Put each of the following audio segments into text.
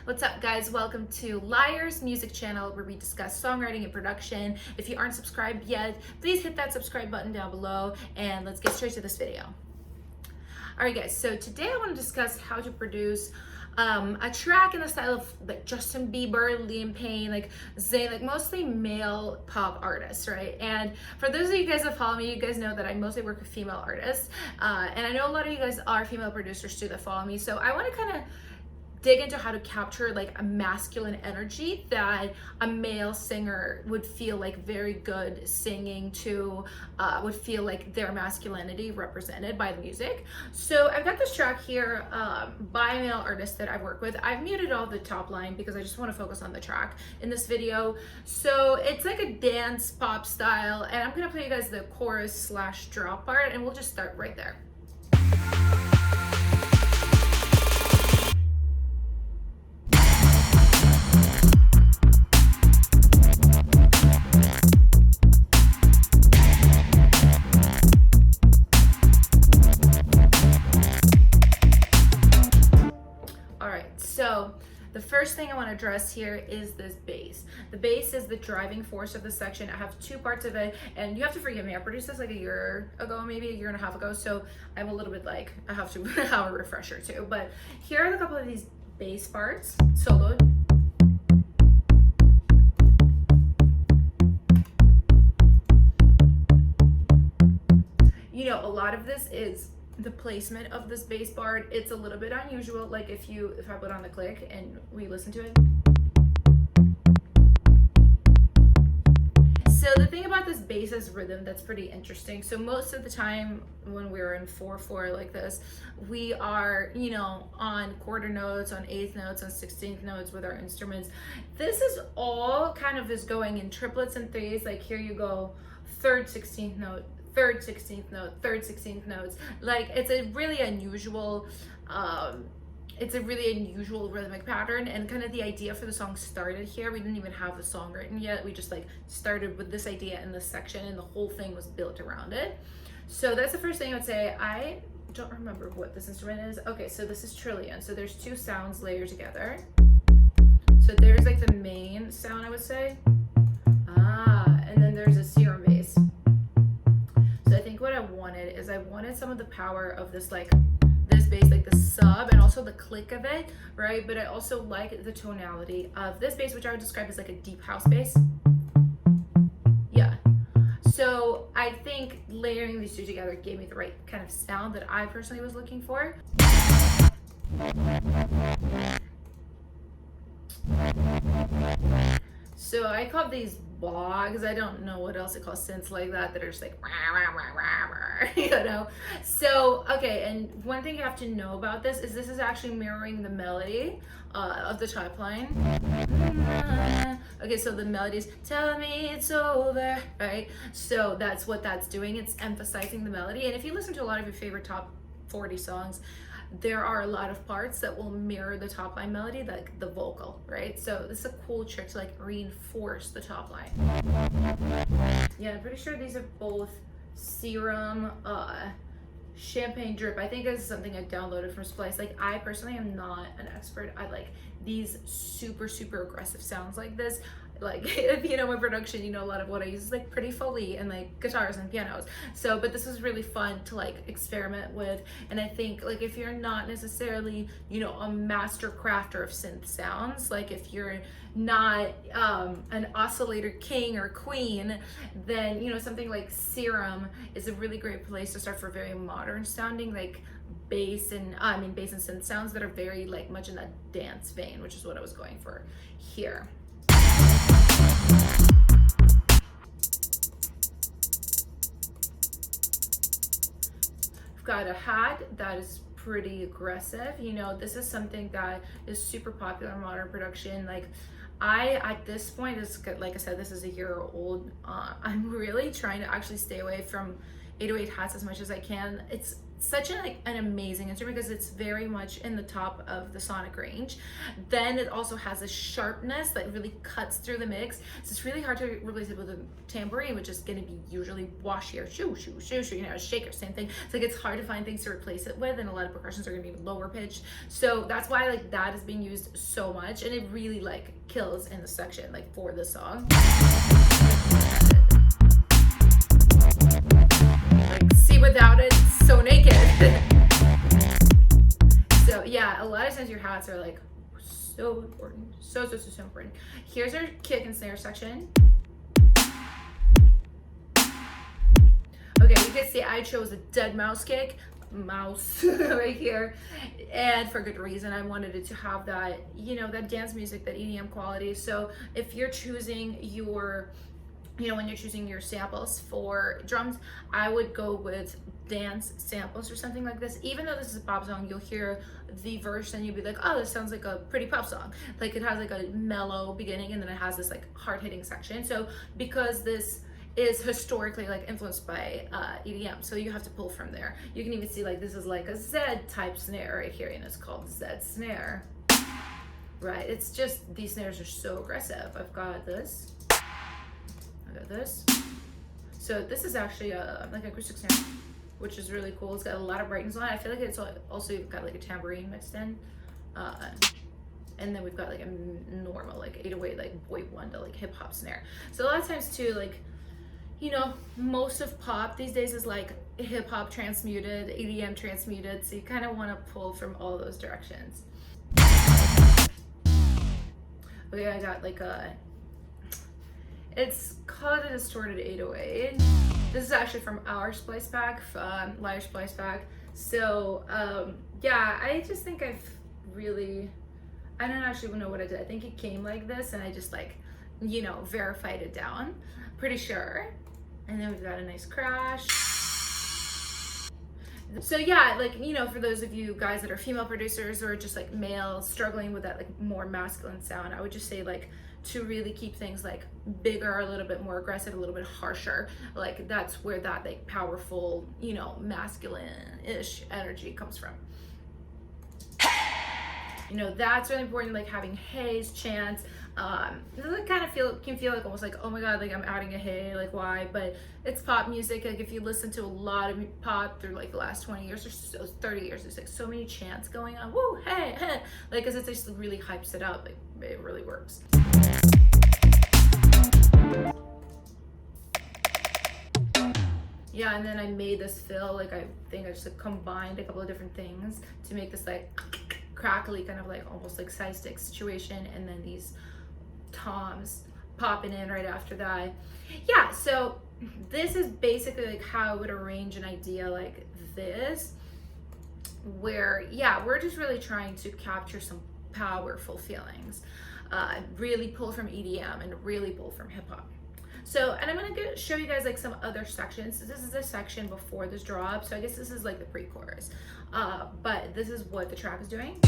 What's up, guys? Welcome to LYRE's music channel where we discuss songwriting and production. If you aren't subscribed yet, please hit that subscribe button down below and let's get straight to this video. All right, guys, so today I want to discuss how to produce a track in the style of like Justin Bieber, Payne, like Zayn, like mostly male pop artists, right? And for those of you guys that follow me, you guys know that I mostly work with female artists. And I know a lot of you guys are female producers too that follow me. So I want to kind of dig into how to capture like a masculine energy that a male singer would feel like very good singing to, would feel like their masculinity represented by the music. So I've got this track here by a male artist that I've worked with. I've muted all the top line because I just want to focus on the track in this video. So it's like a dance pop style, and I'm gonna play you guys the chorus / drop part, and we'll just start right there. So the first thing I want to address here is this bass. The bass is the driving force of the section. I have two parts of it, and you have to forgive me. I produced this like a year ago, maybe a year and a half ago, so I'm a little bit like, I have to have a refresher too. But here are a couple of these bass parts, soloed. You know, a lot of this is the placement of this bass part. It's a little bit unusual. Like if I put on the click and we listen to it. So the thing about this bass's rhythm that's pretty interesting. So most of the time when we're in 4/4 like this, we are, you know, on quarter notes, on eighth notes, on 16th notes with our instruments. This is all kind of is going in triplets and threes. Like here you go, third 16th note, third 16th note, third 16th notes. Like it's a really unusual rhythmic pattern, and kind of the idea for the song started here. We didn't even have the song written yet. We just like started with this idea in this section, and the whole thing was built around it. So that's the first thing I would say. I don't remember what this instrument is. Okay, so this is trillion. So there's two sounds layered together. So there's like the main sound, I would say. And then there's a serum bass. So I think what I wanted is I wanted some of the power of this, like this bass, like the sub, and also the click of it, right? But I also like the tonality of this bass, which I would describe as like a deep house bass. Yeah. So I think layering these two together gave me the right kind of sound that I personally was looking for. So I call these bogs. I don't know what else to call synths like that are just like, you know? So, okay, and one thing you have to know about this is actually mirroring the melody of the top line. Okay, so the melody is, tell me it's over, right? So that's what that's doing. It's emphasizing the melody. And if you listen to a lot of your favorite top 40 songs, there are a lot of parts that will mirror the top line melody, like the vocal, right? So this is a cool trick to like reinforce the top line. Yeah, I'm pretty sure these are both serum, champagne drip. I think this is something I downloaded from Splice. Like I personally am not an expert. I like these super aggressive sounds like this. Like if you know my production, you know a lot of what I use is like pretty Foley and like guitars and pianos. So, but this was really fun to like experiment with. And I think like if you're not necessarily, you know, a master crafter of synth sounds, like if you're not an oscillator king or queen, then you know something like Serum is a really great place to start for very modern sounding like bass and synth sounds that are very like much in that dance vein, which is what I was going for here. I've got a hat that is pretty aggressive. You know, this is something that is super popular in modern production. Like at this point, like I said, this is a year old. I'm really trying to actually stay away from 808 hats as much as I can. It's such an amazing instrument because it's very much in the top of the sonic range. Then it also has a sharpness that really cuts through the mix. So it's really hard to replace it with a tambourine, which is going to be usually washier, shoo, shoo, shoo, shoo, you know, a shaker, same thing. It's like it's hard to find things to replace it with, and a lot of percussions are going to be lower pitched. So that's why like that is being used so much, and it really like kills in the section like for this song. Like, see, without it, so naked. So yeah, a lot of times your hats are like so important, so important. Here's our kick and snare section. Okay, you can see I chose a dead mouse kick, mouse right here, and for good reason. I wanted it to have that, you know, that dance music, that EDM quality. So if you're choosing your, you know, when you're choosing your samples for drums, I would go with dance samples or something like this. Even though this is a pop song, you'll hear the verse and you'll be like, oh, this sounds like a pretty pop song. Like it has like a mellow beginning and then it has this like hard-hitting section. So because this is historically like influenced by EDM, so you have to pull from there. You can even see like this is like a Z type snare right here, and it's called Z snare. Right, it's just, these snares are so aggressive. I've got this. This. So this is actually like an acoustic snare, which is really cool. It's got a lot of brightness on it. I feel like it's also got like a tambourine mixed in. And then we've got like a normal like 808 like boy wonder like hip hop snare. So a lot of times too, like, you know, most of pop these days is like hip hop transmuted, EDM transmuted. So you kind of want to pull from all those directions. Okay, I got like it's called a distorted 808. This is actually from our splice pack, LYRE splice pack. So yeah, I just think I don't actually know what I did. I think it came like this and I just like, you know, verified it down, pretty sure. And then we've got a nice crash. So yeah, like, you know, for those of you guys that are female producers or just like males struggling with that like more masculine sound, I would just say like to really keep things like bigger, a little bit more aggressive, a little bit harsher. Like that's where that like powerful, you know, masculine-ish energy comes from. You know, that's really important, like having haze, chants. It kind of can feel like almost like, oh my god, like I'm adding a hey, like why? But it's pop music. Like if you listen to a lot of pop through like the last 20 years or so, 30 years, there's like so many chants going on. Woo, hey, hey. Like, cause it just really hypes it up. Like, it really works. Yeah, and then I made this fill, like I think I just like combined a couple of different things to make this like crackly kind of like almost like side stick situation, and then these toms popping in right after that. Yeah, so this is basically like how I would arrange an idea like this, where yeah, we're just really trying to capture some powerful feelings, really pull from EDM and really pull from hip hop. So, and I'm gonna show you guys like some other sections. So this is a section before this drop. So I guess this is like the pre-chorus, but this is what the track is doing.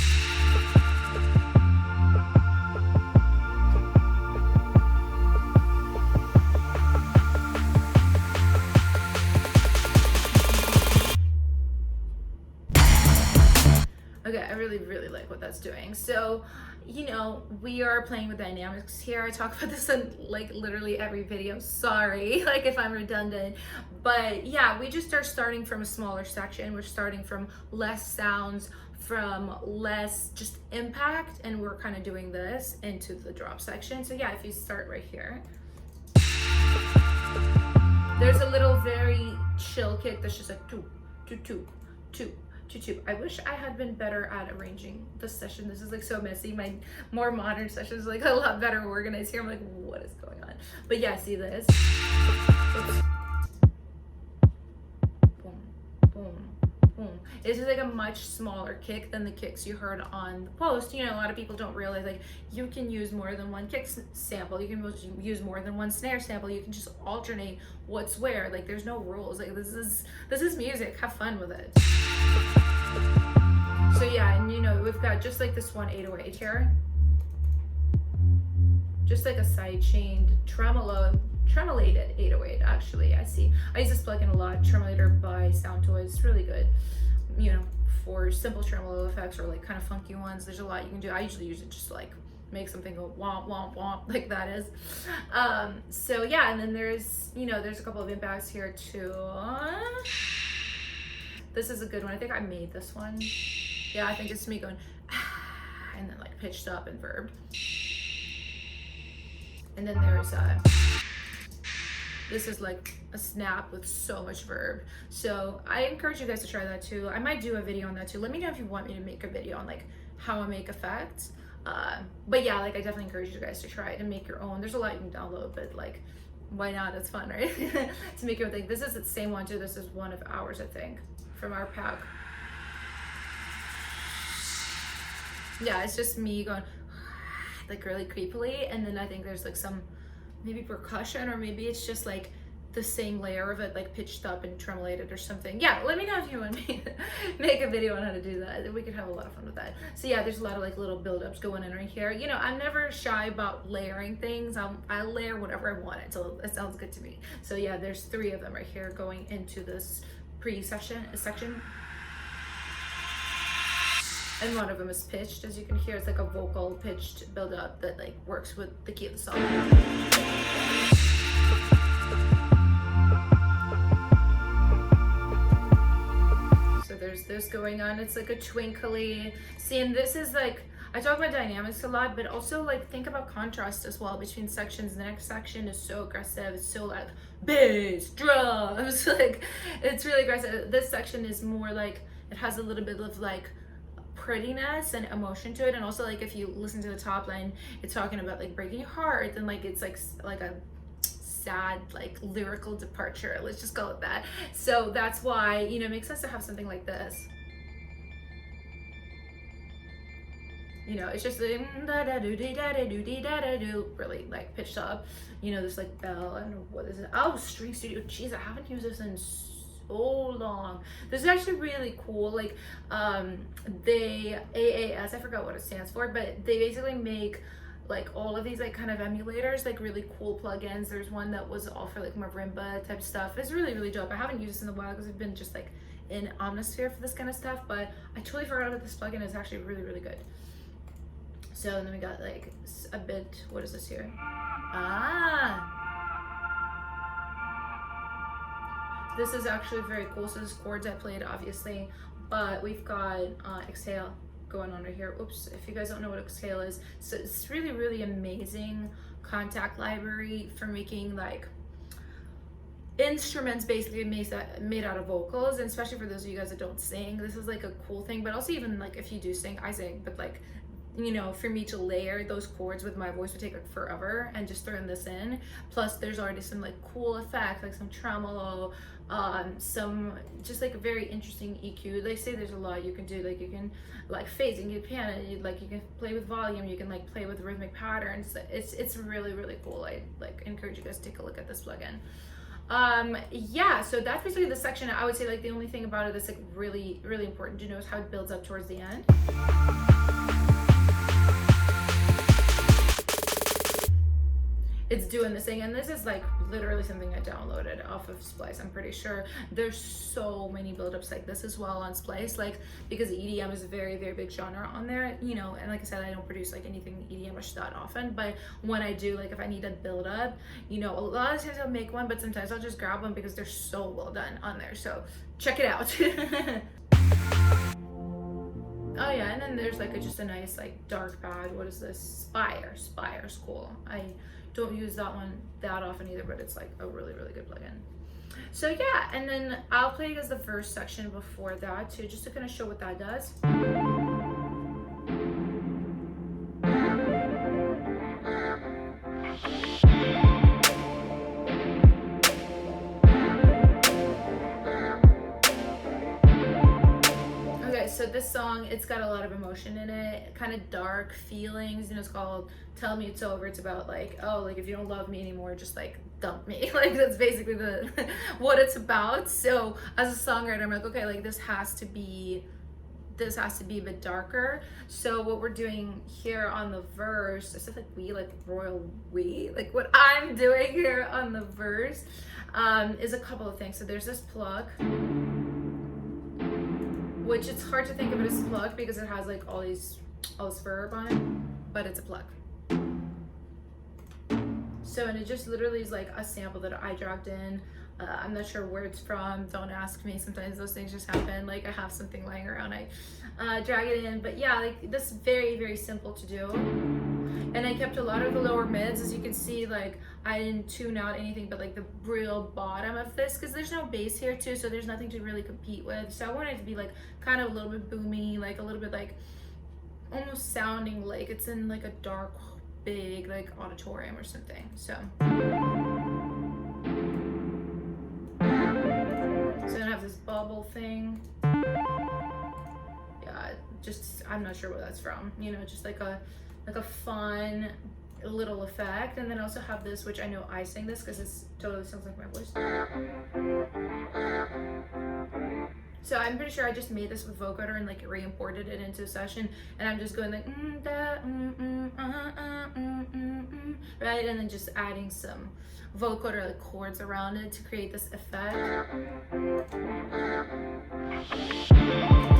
Okay, I really like what that's doing. So, you know, we are playing with dynamics here. I talk about this in like literally every video. Sorry, like if I'm redundant. But yeah, we just are starting from a smaller section. We're starting from less sounds, from less just impact, and we're kind of doing this into the drop section. So yeah, if you start right here, there's a little very chill kick that's just like two, two, two, two. I wish I had been better at arranging the session. This is like so messy. My more modern sessions are like a lot better organized here. I'm like, what is going on? But yeah, see this? Oops. Boom, boom, boom. This is like a much smaller kick than the kicks you heard on the post. You know, a lot of people don't realize like you can use more than one kick sample. You can use more than one snare sample. You can just alternate what's where. Like there's no rules. Like this is music. Have fun with it. So yeah, and you know, we've got just like this one 808 here. Just like a side chained tremolated 808 actually. I use this plugin a lot, Tremolator by Sound Toys. It's really good. you know, for simple tremolo effects or like kind of funky ones, there's a lot you can do. I usually use it just to like make something go womp womp womp like that is. So yeah, and then there's, you know, there's a couple of impacts here too. This is a good one. I think I made this one. Yeah, I think it's me going and then like pitched up and verbed. And then there's this is like a snap with so much verb. So I encourage you guys to try that too. I might do a video on that too. Let me know if you want me to make a video on like how I make effects. But yeah, like I definitely encourage you guys to try it and make your own. There's a lot you can download, but like, why not? It's fun, right? To make your own thing. This is the same one too. This is one of ours, I think, from our pack. Yeah, it's just me going like really creepily, and then I think there's like some maybe percussion, or maybe it's just like the same layer of it like pitched up and tremolated or something. Yeah, let me know if you want me to make a video on how to do that. We could have a lot of fun with that. So yeah, there's a lot of like little build-ups going in right here. You know, I'm never shy about layering things. I layer whatever I want until it sounds good to me. So yeah, there's 3 of them right here going into this section. And one of them is pitched, as you can hear. It's like a vocal pitched build-up that like works with the key of the song. So there's this going on. It's like a twinkly. See, and this is like, I talk about dynamics a lot, but also like think about contrast as well between sections. The next section is so aggressive. It's so like bass, drums, like it's really aggressive. This section is more like, it has a little bit of like prettiness and emotion to it. And also like if you listen to the top line, it's talking about like breaking your heart, and like it's like a sad like lyrical departure, let's just call it that. So that's why, you know, it makes sense to have something like this. You know, it's just like really like pitched up. You know, this like bell, I don't know what is it. Oh, String Studio. Jeez, I haven't used this in so long. This is actually really cool. Like they AAS, I forgot what it stands for, but they basically make like all of these like kind of emulators, like really cool plugins. There's one that was all for like marimba type stuff. It's really, really dope. I haven't used this in a while because I've been just like in Omnisphere for this kind of stuff, but I totally forgot about this plugin. It's actually really, really good. So then we got like a bit, what is this here? This is actually very cool. So this chords I played obviously, but we've got exhale going on right here. Oops, if you guys don't know what exhale is, so it's really, really amazing contact library for making like instruments basically made out of vocals, and especially for those of you guys that don't sing, this is like a cool thing. But also even like if you do sing, I sing, but like, you know, for me to layer those chords with my voice would take like forever, and just throwing this in, plus there's already some like cool effects, like some tremolo, some just like a very interesting EQ. They say there's a lot you can do, like you can like phasing, you can like you can play with volume, you can like play with rhythmic patterns. It's really, really cool. I like encourage you guys to take a look at this plugin. Yeah, so that's basically the section. I would say like the only thing about it that's like really, really important to know is how it builds up towards the end. It's doing this thing, and this is like literally something I downloaded off of Splice. I'm pretty sure there's so many build-ups like this as well on Splice, like because EDM is a very, very big genre on there, you know. And like I said, I don't produce like anything EDM-ish that often, but when I do, like if I need a build-up, you know, a lot of times I'll make one, but sometimes I'll just grab one because they're so well done on there. So check it out. Oh yeah, and then there's like just a nice like dark pad. What is this? Spire's cool. I don't use that one that often either, but it's like a really, really good plugin. So yeah, and then I'll play you guys the first section before that too, just to kind of show what that does. So this song, it's got a lot of emotion in it, kind of dark feelings. You know, it's called Tell Me It's Over. It's about like, oh, like if you don't love me anymore, just like dump me. Like that's basically the what it's about. So as a songwriter, I'm like, okay, like this has to be a bit darker. So what we're doing here on the verse, it's like like royal we, like what I'm doing here on the verse is a couple of things. So there's this plug. which it's hard to think of it as pluck because it has like all this fur on it, but it's a pluck. So, and it just literally is like a sample that I dragged in. I'm not sure where it's from, don't ask me, sometimes those things just happen. Like I have something lying around, I drag it in, but yeah, like this is very, very simple to do. And I kept a lot of the lower mids, as you can see, like I didn't tune out anything but like the real bottom of this, because there's no bass here too, so there's nothing to really compete with. So I wanted it to be like kind of a little bit boomy, like a little bit like almost sounding like it's in like a dark, big like auditorium or something. So then I have this bubble thing. Yeah, just I'm not sure where that's from. You know, just like a fun little effect. And then I also have this, which I know I sing this because it totally sounds like my voice. So I'm pretty sure I just made this with vocoder and like re-imported it into a session, and I'm just going like right, and then just adding some vocoder like chords around it to create this effect. You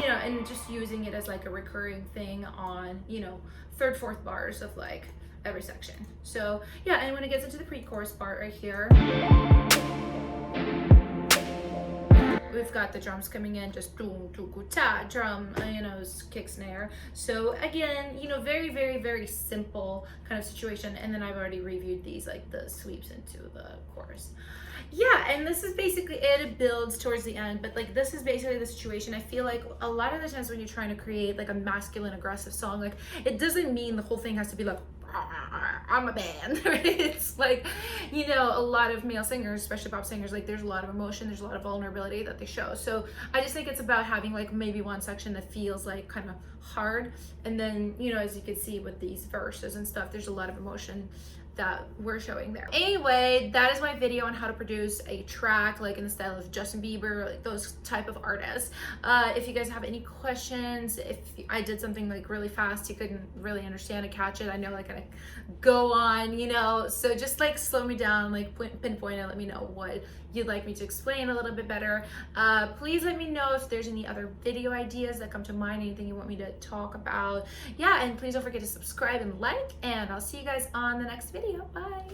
know, and just using it as like a recurring thing on, you know, 3rd, 4th bars of like every section. So yeah, and when it gets into the pre-chorus part right here, we've got the drums coming in, just drum, you know, kick, snare. So again, you know, very, very, very simple kind of situation. And then I've already reviewed these, like the sweeps into the chorus. Yeah, and this is basically it. It builds towards the end, but like this is basically the situation. I feel like a lot of the times when you're trying to create like a masculine aggressive song, like it doesn't mean the whole thing has to be like I'm a band, right? It's like, you know, a lot of male singers, especially pop singers, like there's a lot of emotion, there's a lot of vulnerability that they show. So I just think it's about having like maybe one section that feels like kind of hard, and then, you know, as you can see with these verses and stuff, there's a lot of emotion that we're showing there. Anyway, that is my video on how to produce a track like in the style of Justin Bieber, like those type of artists. If you guys have any questions, if I did something like really fast, you couldn't really understand or catch it, I know like I go on, you know, so just like slow me down, like pinpoint it, let me know what you'd like me to explain a little bit better. Please let me know if there's any other video ideas that come to mind, anything you want me to talk about. Yeah, and please don't forget to subscribe and like, and I'll see you guys on the next video. Bye.